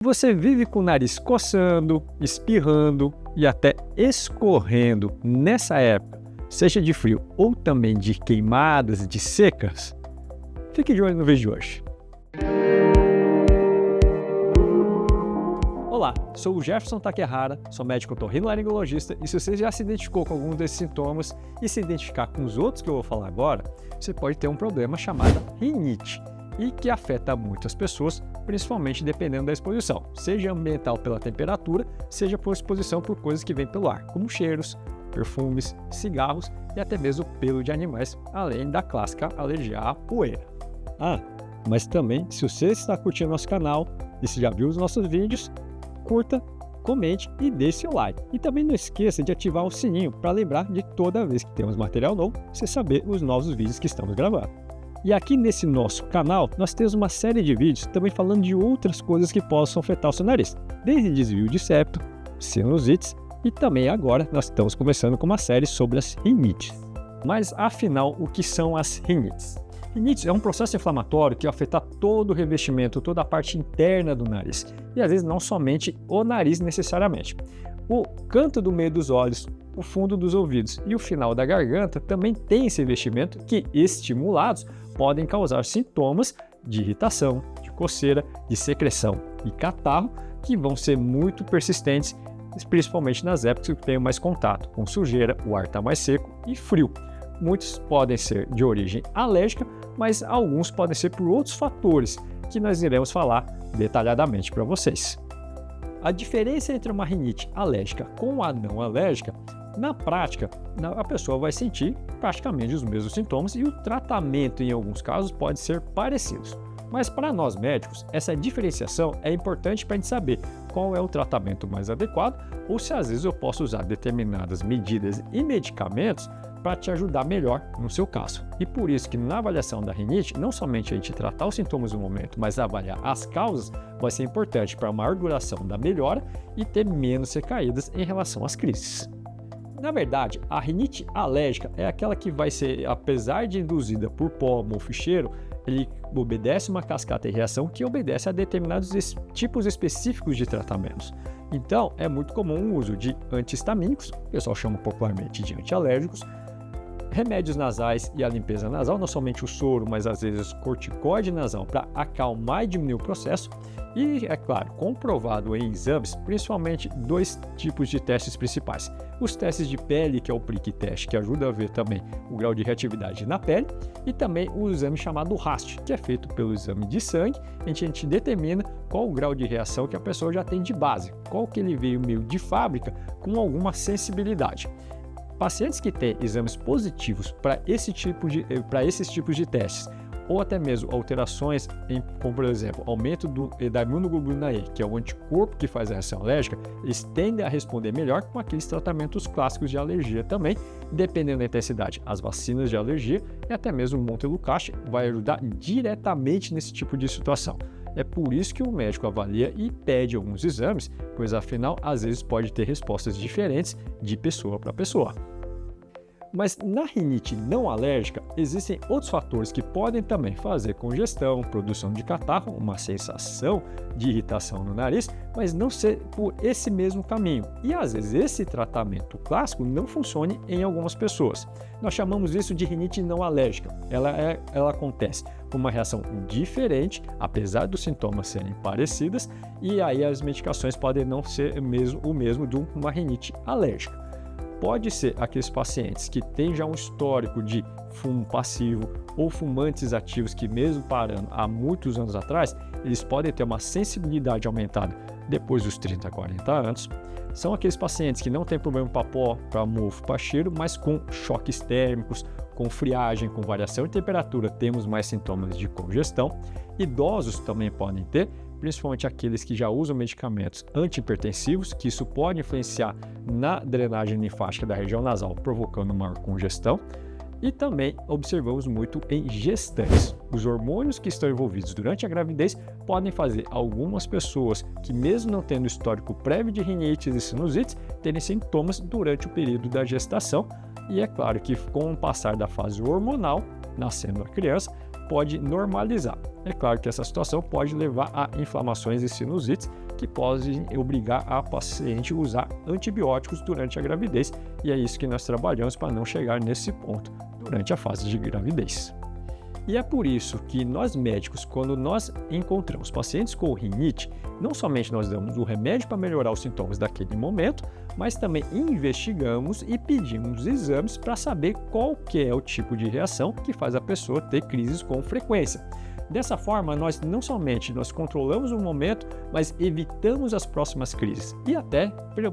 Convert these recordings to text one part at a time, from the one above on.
Você vive com o nariz coçando, espirrando e até escorrendo nessa época, seja de frio ou também de queimadas, de secas? Fique de olho no vídeo de hoje. Olá, sou o Jefferson Takehara, sou médico otorrinolaringologista e se você já se identificou com algum desses sintomas e se identificar com os outros que eu vou falar agora, você pode ter um problema chamado rinite e que afeta muitas pessoas, principalmente dependendo da exposição, seja ambiental pela temperatura, seja por exposição por coisas que vêm pelo ar, como cheiros, perfumes, cigarros e até mesmo pelo de animais, além da clássica alergia à poeira. Mas também, se você está curtindo nosso canal e se já viu os nossos vídeos, curta, comente e deixe seu like. E também não esqueça de ativar o sininho para lembrar de toda vez que temos material novo, você saber os novos vídeos que estamos gravando. E aqui nesse nosso canal, nós temos uma série de vídeos também falando de outras coisas que possam afetar o seu nariz, desde desvio de septo, sinusites e também agora nós estamos começando com uma série sobre as rinites. Mas afinal, o que são as rinites? Rinites é um processo inflamatório que afeta todo o revestimento, toda a parte interna do nariz e às vezes não somente o nariz necessariamente. O canto do meio dos olhos, o fundo dos ouvidos e o final da garganta também tem esse revestimento que, estimulados, podem causar sintomas de irritação, de coceira, de secreção e catarro que vão ser muito persistentes, principalmente nas épocas que tenham mais contato com sujeira, o ar está mais seco e frio. Muitos podem ser de origem alérgica, mas alguns podem ser por outros fatores que nós iremos falar detalhadamente para vocês. A diferença entre uma rinite alérgica com a não alérgica, na prática, a pessoa vai sentir praticamente os mesmos sintomas e o tratamento, em alguns casos, pode ser parecido. Mas para nós médicos, essa diferenciação é importante para a gente saber qual é o tratamento mais adequado ou se às vezes eu posso usar determinadas medidas e medicamentos para te ajudar melhor no seu caso. E por isso que na avaliação da rinite, não somente a gente tratar os sintomas no momento, mas avaliar as causas vai ser importante para a maior duração da melhora e ter menos recaídas em relação às crises. Na verdade, a rinite alérgica é aquela que vai ser, apesar de induzida por pó, mofo e cheiro, ele obedece uma cascata de reação que obedece a determinados tipos específicos de tratamentos. Então, é muito comum o uso de anti-histamínicos, o pessoal chama popularmente de antialérgicos, remédios nasais e a limpeza nasal, não somente o soro, mas às vezes corticoide nasal para acalmar e diminuir o processo. E, é claro, comprovado em exames, principalmente dois tipos de testes principais. Os testes de pele, que é o prick test, que ajuda a ver também o grau de reatividade na pele, e também o exame chamado RAST, que é feito pelo exame de sangue, a gente determina qual o grau de reação que a pessoa já tem de base, qual que ele veio meio de fábrica com alguma sensibilidade. Pacientes que têm exames positivos para esses tipos de testes, ou até mesmo alterações, como por exemplo, aumento da imunoglobulina E, que é o anticorpo que faz a reação alérgica, eles tendem a responder melhor com aqueles tratamentos clássicos de alergia também, dependendo da intensidade, as vacinas de alergia e até mesmo o Montelukast vai ajudar diretamente nesse tipo de situação. É por isso que o médico avalia e pede alguns exames, pois afinal, às vezes pode ter respostas diferentes de pessoa para pessoa. Mas na rinite não alérgica, existem outros fatores que podem também fazer congestão, produção de catarro, uma sensação de irritação no nariz, mas não ser por esse mesmo caminho. E às vezes esse tratamento clássico não funcione em algumas pessoas. Nós chamamos isso de rinite não alérgica. Ela acontece com uma reação diferente, apesar dos sintomas serem parecidos, e aí as medicações podem não ser o mesmo de uma rinite alérgica. Pode ser aqueles pacientes que têm já um histórico de fumo passivo ou fumantes ativos que mesmo parando há muitos anos atrás, eles podem ter uma sensibilidade aumentada depois dos 30, 40 anos. São aqueles pacientes que não têm problema para pó, para mofo, para cheiro, mas com choques térmicos, com friagem, com variação de temperatura, temos mais sintomas de congestão. Idosos também podem ter, principalmente aqueles que já usam medicamentos antihipertensivos, que isso pode influenciar na drenagem linfática da região nasal, provocando maior congestão. E também observamos muito em gestantes. Os hormônios que estão envolvidos durante a gravidez podem fazer algumas pessoas que, mesmo não tendo histórico prévio de rinites e sinusites, terem sintomas durante o período da gestação. E é claro que com o passar da fase hormonal, nascendo a criança, pode normalizar. É claro que essa situação pode levar a inflamações e sinusites, que podem obrigar a paciente a usar antibióticos durante a gravidez, e é isso que nós trabalhamos para não chegar nesse ponto durante a fase de gravidez. E é por isso que nós médicos, quando nós encontramos pacientes com rinite, não somente nós damos o remédio para melhorar os sintomas daquele momento, mas também investigamos e pedimos exames para saber qual que é o tipo de reação que faz a pessoa ter crises com frequência. Dessa forma, nós não somente controlamos o momento, mas evitamos as próximas crises e até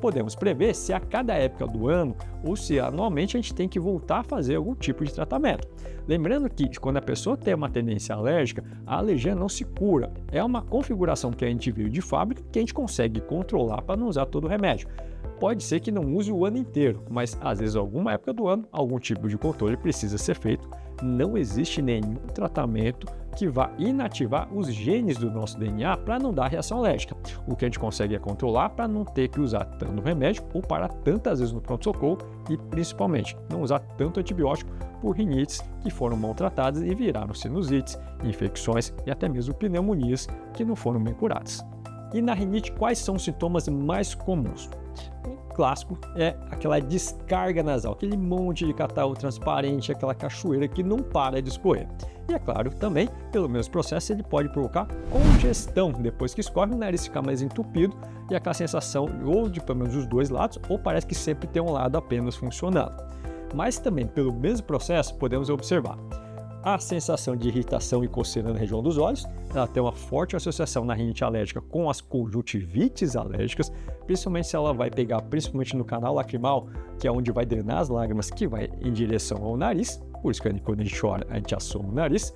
podemos prever se a cada época do ano ou se anualmente a gente tem que voltar a fazer algum tipo de tratamento. Lembrando que quando a pessoa tem uma tendência alérgica, a alergia não se cura. É uma configuração que a gente viu de fábrica que a gente consegue controlar para não usar todo o remédio. Pode ser que não use o ano inteiro, mas às vezes alguma época do ano, algum tipo de controle precisa ser feito. Não existe nenhum tratamento que vá inativar os genes do nosso DNA para não dar reação alérgica. O que a gente consegue é controlar para não ter que usar tanto remédio ou parar tantas vezes no pronto-socorro e, principalmente, não usar tanto antibiótico por rinites que foram maltratadas e viraram sinusites, infecções e até mesmo pneumonias que não foram bem curadas. E na rinite, quais são os sintomas mais comuns? O clássico é aquela descarga nasal, aquele monte de catarro transparente, aquela cachoeira que não para de escorrer. E é claro, também, pelo mesmo processo, ele pode provocar congestão. Depois que escorre, o nariz fica mais entupido e aquela sensação ou de pelo menos os dois lados, ou parece que sempre tem um lado apenas funcionando. Mas também, pelo mesmo processo, podemos observar a sensação de irritação e coceira na região dos olhos. Ela tem uma forte associação na rinite alérgica com as conjuntivites alérgicas, principalmente se ela vai pegar principalmente no canal lacrimal, que é onde vai drenar as lágrimas que vai em direção ao nariz, por isso que quando a gente chora, a gente assoma o nariz.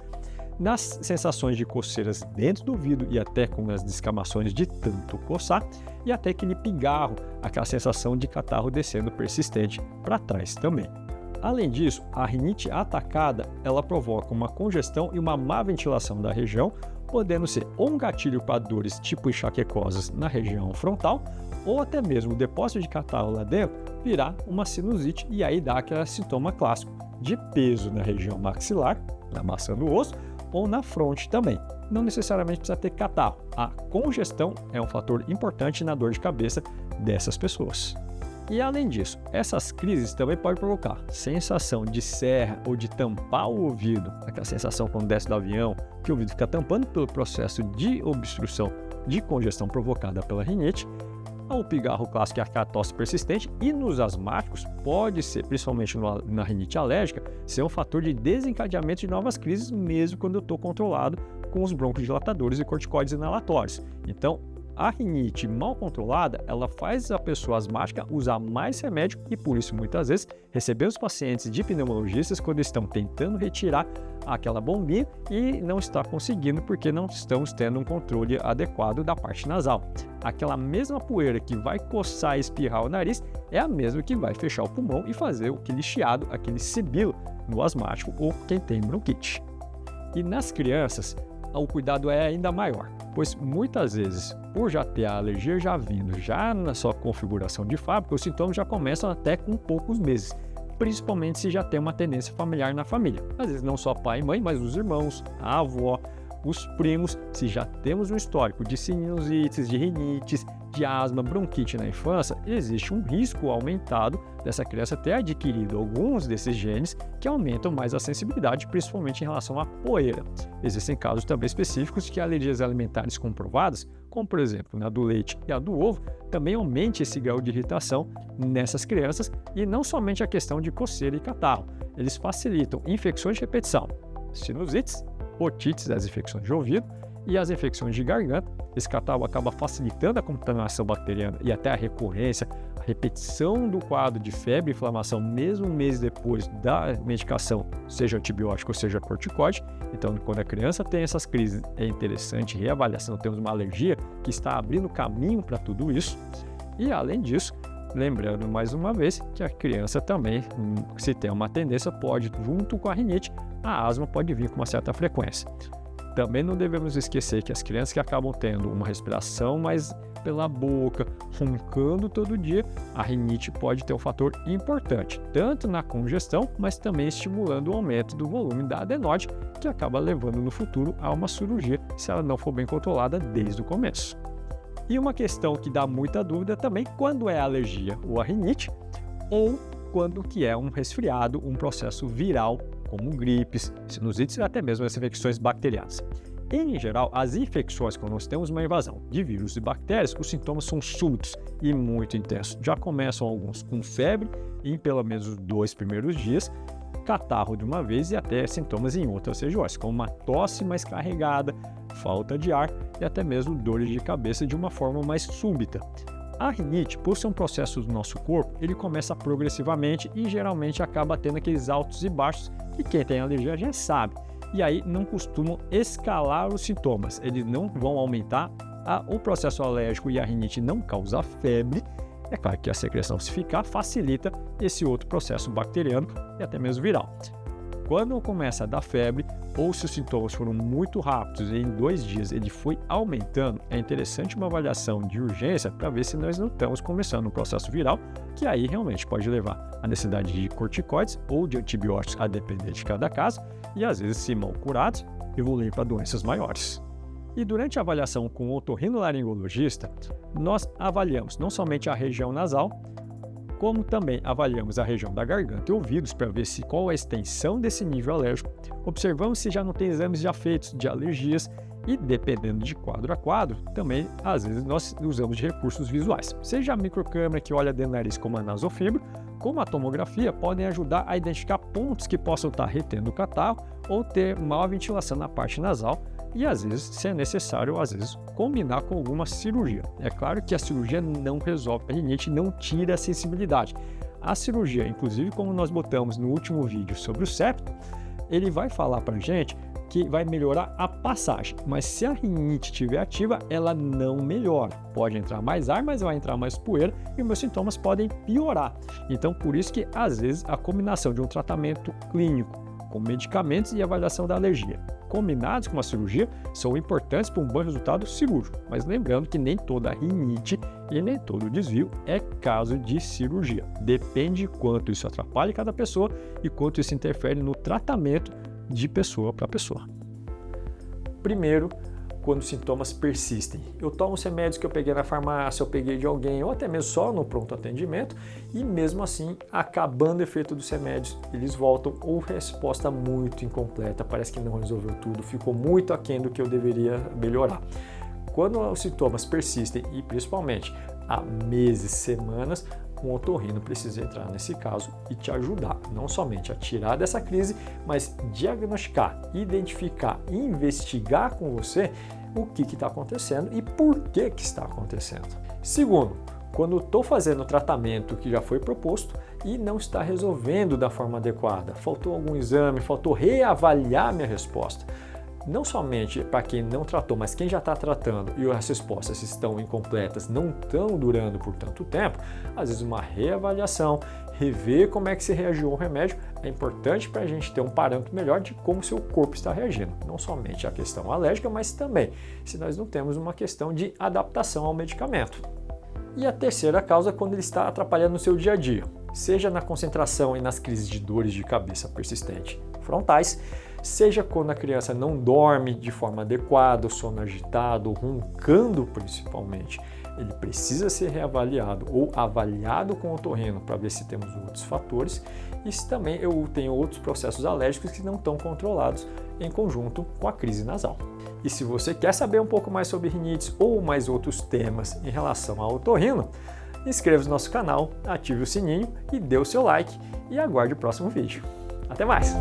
Nas sensações de coceiras dentro do ouvido e até com as descamações de tanto coçar, e até aquele pigarro, aquela sensação de catarro descendo persistente para trás também. Além disso, a rinite atacada, ela provoca uma congestão e uma má ventilação da região, podendo ser ou um gatilho para dores tipo enxaquecosas na região frontal, ou até mesmo o depósito de catarro lá dentro virar uma sinusite e aí dá aquele sintoma clássico de peso na região maxilar, na maçã do osso, ou na fronte também. Não necessariamente precisa ter catarro. A congestão é um fator importante na dor de cabeça dessas pessoas. E além disso, essas crises também podem provocar sensação de serra ou de tampar o ouvido, aquela sensação quando desce do avião, que o ouvido fica tampando pelo processo de obstrução de congestão provocada pela rinite, o pigarro clássico, que é a tosse persistente, e nos asmáticos pode ser, principalmente na rinite alérgica, ser um fator de desencadeamento de novas crises, mesmo quando eu estou controlado com os broncodilatadores e corticoides inalatórios. Então, a rinite mal controlada, ela faz a pessoa asmática usar mais remédio e, por isso, muitas vezes, recebemos pacientes de pneumologistas quando estão tentando retirar aquela bombinha e não está conseguindo porque não estamos tendo um controle adequado da parte nasal. Aquela mesma poeira que vai coçar e espirrar o nariz é a mesma que vai fechar o pulmão e fazer aquele chiado, aquele sibilo no asmático ou quem tem bronquite. E nas crianças, o cuidado é ainda maior, pois muitas vezes, por já ter a alergia já vindo, já na sua configuração de fábrica, os sintomas já começam até com poucos meses, principalmente se já tem uma tendência familiar na família. Às vezes não só pai e mãe, mas os irmãos, a avó, os primos. Se já temos um histórico de sinusites, de rinites, de asma, bronquite na infância, existe um risco aumentado dessa criança ter adquirido alguns desses genes que aumentam mais a sensibilidade, principalmente em relação à poeira. Existem casos também específicos que alergias alimentares comprovadas, como por exemplo na do leite e a do ovo, também aumente esse grau de irritação nessas crianças, e não somente a questão de coceira e catarro. Eles facilitam infecções de repetição, sinusites, otites, as infecções de ouvido e as infecções de garganta. Esse catarro acaba facilitando a contaminação bacteriana e até a recorrência, a repetição do quadro de febre e inflamação mesmo um mês depois da medicação, seja antibiótico ou seja corticoide. Então, quando a criança tem essas crises, é interessante reavaliar se não temos uma alergia que está abrindo caminho para tudo isso. E além disso, lembrando mais uma vez que a criança também, se tem uma tendência, pode, junto com a rinite, a asma pode vir com uma certa frequência. Também não devemos esquecer que as crianças que acabam tendo uma respiração mais pela boca, roncando todo dia, a rinite pode ter um fator importante, tanto na congestão, mas também estimulando o aumento do volume da adenose, que acaba levando no futuro a uma cirurgia se ela não for bem controlada desde o começo. E uma questão que dá muita dúvida também, quando é a alergia ou a rinite, ou quando que é um resfriado, um processo viral, como gripes, sinusites e até mesmo as infecções bacterianas. Em geral, as infecções, quando nós temos uma invasão de vírus e bactérias, os sintomas são súbitos e muito intensos. Já começam alguns com febre em pelo menos os 2 primeiros dias, catarro de uma vez e até sintomas em outras regiões, como uma tosse mais carregada, falta de ar e até mesmo dores de cabeça de uma forma mais súbita. A rinite, por ser um processo do nosso corpo, ele começa progressivamente e geralmente acaba tendo aqueles altos e baixos que quem tem alergia já sabe. E aí não costumam escalar os sintomas, eles não vão aumentar, o processo alérgico e a rinite não causa febre. É claro que a secreção, se ficar, facilita esse outro processo bacteriano e até mesmo viral. Quando começa a dar febre, ou se os sintomas foram muito rápidos e em 2 dias ele foi aumentando, é interessante uma avaliação de urgência para ver se nós não estamos começando um processo viral, que aí realmente pode levar à necessidade de corticoides ou de antibióticos, a depender de cada caso, e às vezes, se mal curados, evoluir para doenças maiores. E durante a avaliação com o otorrinolaringologista, nós avaliamos não somente a região nasal, como também avaliamos a região da garganta e ouvidos para ver qual a extensão desse nível alérgico, observamos se já não tem exames já feitos de alergias e, dependendo de quadro a quadro, também às vezes nós usamos de recursos visuais. Seja a microcâmera que olha dentro do nariz como a nasofibro, como a tomografia, podem ajudar a identificar pontos que possam estar retendo o catarro ou ter má ventilação na parte nasal, e às vezes, se é necessário, às vezes, combinar com alguma cirurgia. É claro que a cirurgia não resolve a rinite, não tira a sensibilidade. A cirurgia, inclusive como nós botamos no último vídeo sobre o septo, ele vai falar para a gente que vai melhorar a passagem, mas se a rinite estiver ativa, ela não melhora. Pode entrar mais ar, mas vai entrar mais poeira e os meus sintomas podem piorar. Então, por isso que às vezes a combinação de um tratamento clínico com medicamentos e avaliação da alergia, combinados com uma cirurgia, são importantes para um bom resultado cirúrgico. Mas lembrando que nem toda rinite e nem todo desvio é caso de cirurgia. Depende quanto isso atrapalha cada pessoa e quanto isso interfere no tratamento de pessoa para pessoa. Primeiro, quando os sintomas persistem. Eu tomo os remédios que eu peguei na farmácia, eu peguei de alguém, ou até mesmo só no pronto atendimento, e mesmo assim, acabando o efeito dos remédios, eles voltam ou resposta muito incompleta, parece que não resolveu tudo, ficou muito aquém do que eu deveria melhorar. Quando os sintomas persistem, e principalmente há meses, semanas, um otorrino precisa entrar nesse caso e te ajudar, não somente a tirar dessa crise, mas diagnosticar, identificar, investigar com você o que está acontecendo e por que está acontecendo. Segundo, quando estou fazendo o tratamento que já foi proposto e não está resolvendo da forma adequada, faltou algum exame, faltou reavaliar minha resposta. Não somente para quem não tratou, mas quem já está tratando e as respostas estão incompletas, não estão durando por tanto tempo, às vezes uma reavaliação, rever como é que se reagiu ao remédio, é importante para a gente ter um parâmetro melhor de como o seu corpo está reagindo. Não somente a questão alérgica, mas também se nós não temos uma questão de adaptação ao medicamento. E a terceira causa é quando ele está atrapalhando no seu dia a dia, seja na concentração e nas crises de dores de cabeça persistente frontais, seja quando a criança não dorme de forma adequada, o sono agitado, roncando principalmente. Ele precisa ser reavaliado ou avaliado com o otorrino para ver se temos outros fatores e se também eu tenho outros processos alérgicos que não estão controlados em conjunto com a crise nasal. E se você quer saber um pouco mais sobre rinites ou mais outros temas em relação ao otorrino, inscreva-se no nosso canal, ative o sininho e dê o seu like e aguarde o próximo vídeo. Até mais!